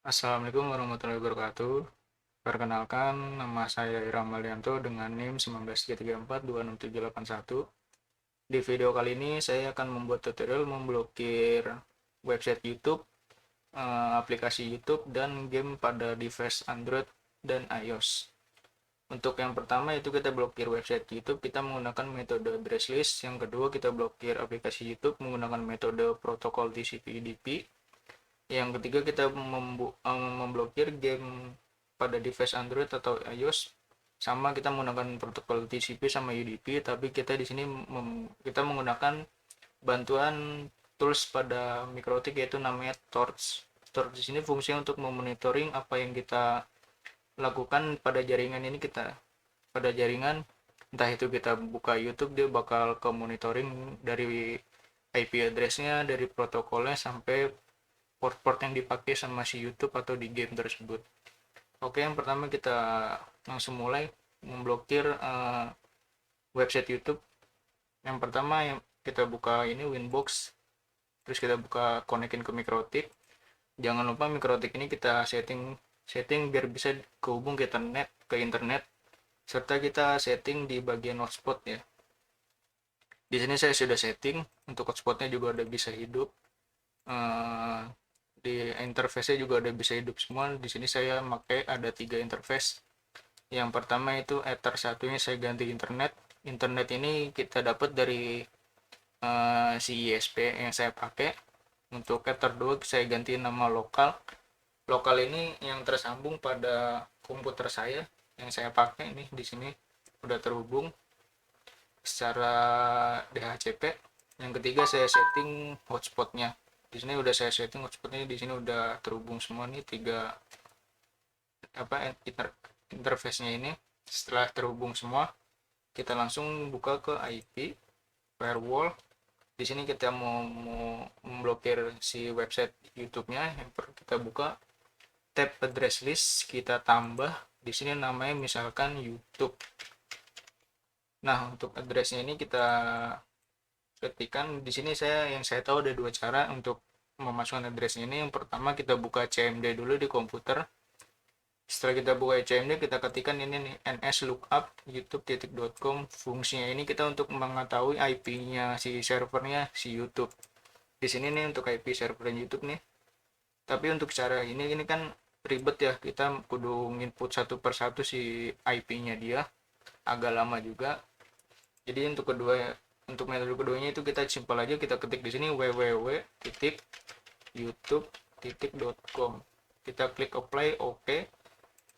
Assalamualaikum warahmatullahi wabarakatuh. Perkenalkan, nama saya Ira Malianto dengan NIM 193342671. Di video kali ini saya akan membuat tutorial memblokir website YouTube, aplikasi YouTube, dan game pada device Android dan iOS. Untuk yang pertama itu kita blokir website YouTube, kita menggunakan metode address list. Yang kedua kita blokir aplikasi YouTube menggunakan metode protokol TCP/UDP. Yang ketiga kita memblokir game pada device Android atau iOS, sama kita menggunakan protokol TCP sama UDP, tapi kita di sini kita menggunakan bantuan tools pada Mikrotik yaitu namanya Torch. Torch di sini fungsinya untuk memonitoring apa yang kita lakukan pada jaringan ini. Kita pada jaringan, entah itu kita buka YouTube, dia bakal ke monitoring dari IP address-nya, dari protokolnya, sampai port-port yang dipakai sama si YouTube atau di game tersebut. Oke, yang pertama kita langsung mulai memblokir website YouTube. Yang pertama yang kita buka ini Winbox, terus kita buka konekin ke Mikrotik. Jangan lupa Mikrotik ini kita setting biar bisa kehubung ke internet, serta kita setting di bagian hotspot ya. Di sini saya sudah setting untuk hotspotnya juga udah bisa hidup. Eh, di interface-nya juga udah bisa hidup semua. Di sini saya pakai ada 3 interface. Yang pertama itu Ether satunya saya ganti internet. Internet ini kita dapat dari si ISP yang saya pakai. Untuk Ether 2 saya ganti nama lokal. Lokal ini yang tersambung pada komputer saya yang saya pakai ini. Di sini udah terhubung secara DHCP. Yang ketiga saya setting hotspotnya. Di sini udah saya setting hotspotnya, di sini udah terhubung semua nih tiga interface-nya ini. Setelah terhubung semua, kita langsung buka ke IP firewall. Di sini kita mau memblokir si website YouTube-nya. Kita buka tab address list, kita tambah di sini namanya misalkan YouTube. Nah, untuk addressnya ini kita ketikkan di sini. Saya tahu ada 2 cara untuk memasukkan address ini. Yang pertama kita buka CMD dulu di komputer. Setelah kita buka CMD, kita ketikkan ini nih nslookup youtube.com. Fungsinya ini kita untuk mengetahui IP-nya si servernya si YouTube. Di sini nih untuk IP server YouTube nih. Tapi untuk cara ini kan ribet ya, kita kudu input satu persatu si IP-nya dia, agak lama juga. Jadi untuk metode keduanya itu kita simpel aja, kita ketik di sini www.youtube.com. Kita klik apply, oke.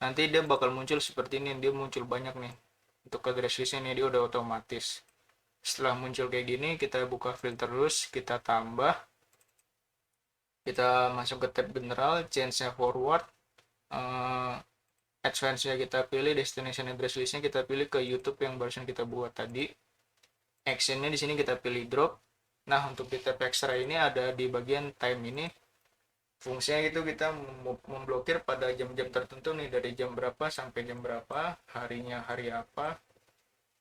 Nanti dia bakal muncul seperti ini, dia muncul banyak nih. Untuk address listnya nih dia udah otomatis. Setelah muncul kayak gini, kita buka filter terus, kita tambah, kita masuk ke tab general, change-nya forward, advance-nya kita pilih, destination address listnya kita pilih ke YouTube yang barusan kita buat tadi. Actionnya di sini kita pilih drop. Nah, untuk di tab extra ini ada di bagian time ini. Fungsinya itu kita memblokir pada jam-jam tertentu nih, dari jam berapa sampai jam berapa, harinya hari apa.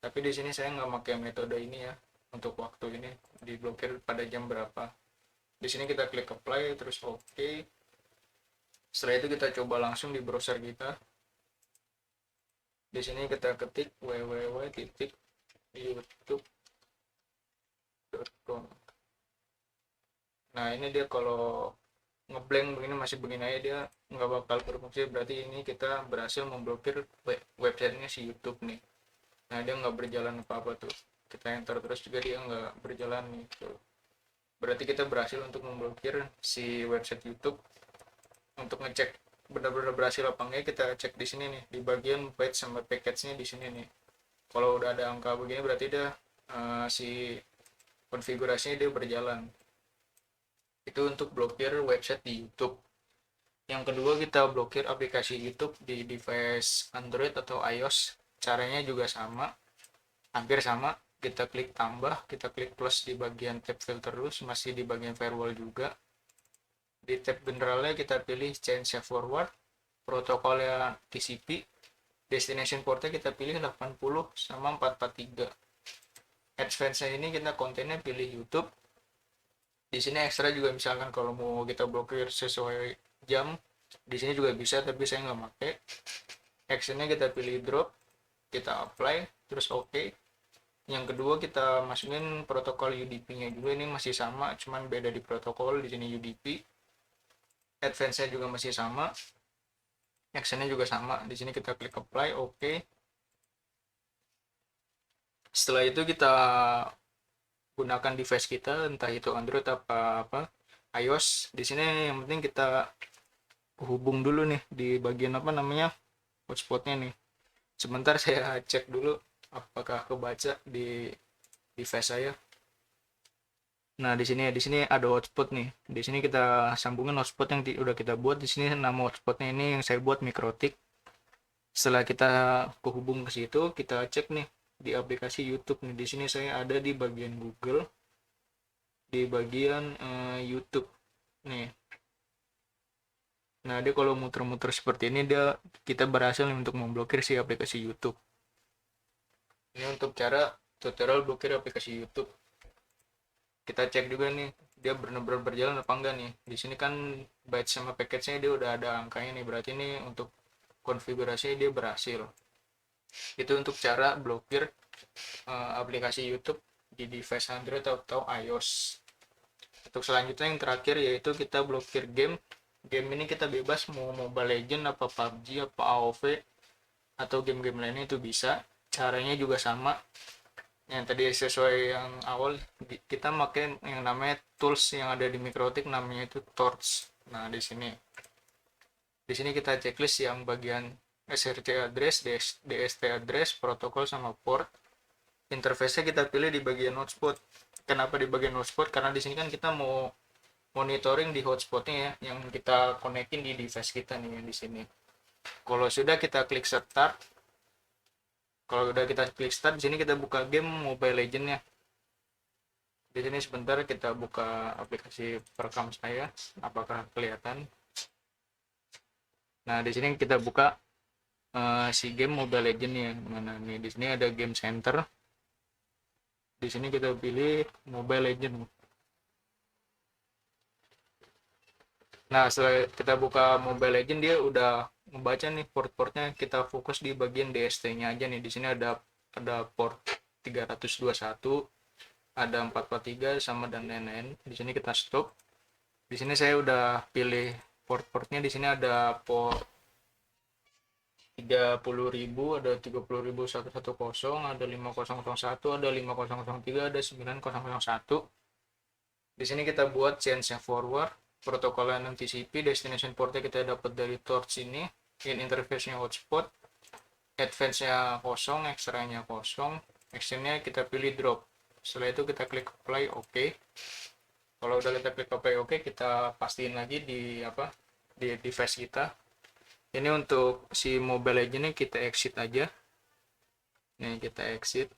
Tapi di sini saya nggak pakai metode ini ya. Untuk waktu ini diblokir pada jam berapa. Di sini kita klik apply terus oke. Setelah itu kita coba langsung di browser kita. Di sini kita ketik www.youtube.com. Nah, ini dia kalau ngeblank begini, masih begini aja, dia nggak bakal berfungsi. Berarti ini kita berhasil memblokir websitenya si YouTube nih. Nah, dia nggak berjalan apa-apa tuh. Kita enter terus juga dia nggak berjalan nih tuh. Berarti kita berhasil untuk memblokir si website YouTube. Untuk ngecek benar-benar berhasil apa enggak, kita cek di sini nih, di bagian page sama package-nya di sini nih. Kalau udah ada angka begini berarti dia si konfigurasinya dia berjalan. Itu untuk blokir website di YouTube. Yang kedua kita blokir aplikasi YouTube di device Android atau iOS. Caranya juga sama, hampir sama. Kita klik tambah, kita klik plus di bagian tab filter terus, masih di bagian firewall juga. Di tab generalnya kita pilih change forward, protokolnya TCP, destination portnya kita pilih 80 sama 443. Advance ini kita kontennya pilih YouTube. Di sini ekstra juga misalkan kalau mau kita blokir sesuai jam, Di sini juga bisa, tapi saya nggak pakai. Actionnya kita pilih drop, kita apply, terus oke. Yang kedua kita masukin protokol UDP-nya juga, ini masih sama, cuman beda di protokol. Di sini UDP. Advance-nya juga masih sama. Actionnya juga sama. Di sini kita klik apply, oke. Setelah itu kita gunakan device kita, entah itu Android apa iOS. Di sini yang penting kita hubung dulu nih di bagian apa namanya hotspotnya nih. Sebentar saya cek dulu apakah kebaca di device saya. Nah, di sini ada hotspot nih. Di sini kita sambungin hotspot yang udah kita buat. Di sini nama hotspotnya ini yang saya buat Mikrotik. Setelah kita kehubung ke situ, kita cek nih di aplikasi YouTube nih. Di sini saya ada di bagian Google, di bagian YouTube nih. Nah, dia kalau muter-muter seperti ini, kita berhasil untuk memblokir si aplikasi YouTube. Ini untuk cara tutorial blokir aplikasi YouTube. Kita cek juga nih, dia benar-benar berjalan apa enggak nih. Di sini kan byte sama package-nya dia udah ada angkanya nih, berarti ini untuk konfigurasinya dia berhasil. Itu untuk cara blokir aplikasi YouTube di device Android atau iOS. Untuk selanjutnya yang terakhir yaitu kita blokir game. Game ini kita bebas mau Mobile Legend apa PUBG apa AoV atau game-game lainnya itu bisa. Caranya juga sama. Yang tadi sesuai yang awal, kita pakai yang namanya tools yang ada di Mikrotik, namanya itu Torch. Nah, di sini kita checklist yang bagian SRC address, DST address, protokol sama port. Interface-nya kita pilih di bagian hotspot. Kenapa di bagian hotspot? Karena di sini kan kita mau monitoring di hotspotnya ya, yang kita konekin di device kita nih di sini. Kalau sudah kita klik start. Kalau udah kita klik start, di sini kita buka game Mobile Legends ya. Di sini sebentar kita buka aplikasi perekam saya, apakah kelihatan? Nah, di sini kita buka si game Mobile Legends ya. Mana nih? Di sini ada Game Center. Di sini kita pilih Mobile Legends. Nah, setelah kita buka Mobile Legends, dia udah membaca nih port-portnya. Kita fokus di bagian DST-nya aja nih. Di sini ada port 321, ada 443 sama dan lain-lain. Di sini kita stop. Di sini saya udah pilih port-portnya. Di sini ada port 30.000, ada 30.110, ada 5001, ada 5003, ada 9001. Di sini kita buat change forward. Protokol NTCP, destination portnya kita dapat dari Torch ini. In interface-nya hotspot, advance-nya kosong, extra-nya kosong, action-nya kita pilih drop. Setelah itu kita klik apply oke. Kalau udah kita klik apply oke, kita pastiin lagi di device kita. Ini untuk si Mobile Legends ini kita exit aja. Nih kita exit.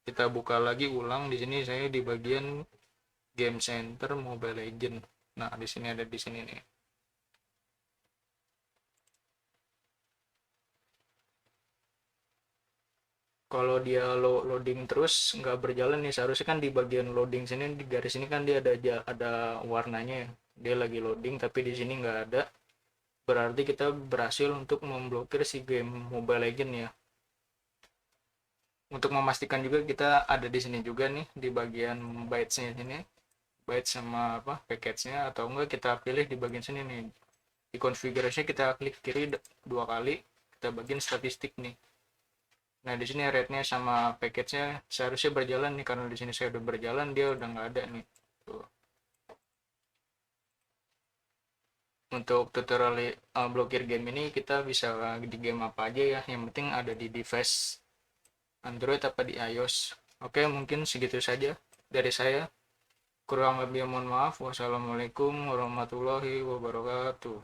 Kita buka lagi ulang. Di sini saya di bagian Game Center Mobile Legends. Nah, di sini ada di sini nih. Kalau dia loading terus nggak berjalan nih, seharusnya kan di bagian loading sini di garis ini kan dia ada warnanya ya. Dia lagi loading tapi di sini nggak ada. Berarti kita berhasil untuk memblokir si game Mobile Legends ya. Untuk memastikan juga kita ada di sini juga nih di bagian bytes-nya sini. Byte sama package-nya, atau enggak kita pilih di bagian sini nih. Di konfigurasinya kita klik kiri 2 kali, kita bagian statistik nih. Nah, di sini rate-nya sama package-nya seharusnya berjalan nih, karena di sini saya udah berjalan, dia udah nggak ada nih. Tuh. Untuk tutorial blokir game ini kita bisa di game apa aja ya, yang penting ada di device Android apa di iOS. Oke, mungkin segitu saja dari saya. Kurang lebih mohon maaf. Wassalamualaikum warahmatullahi wabarakatuh.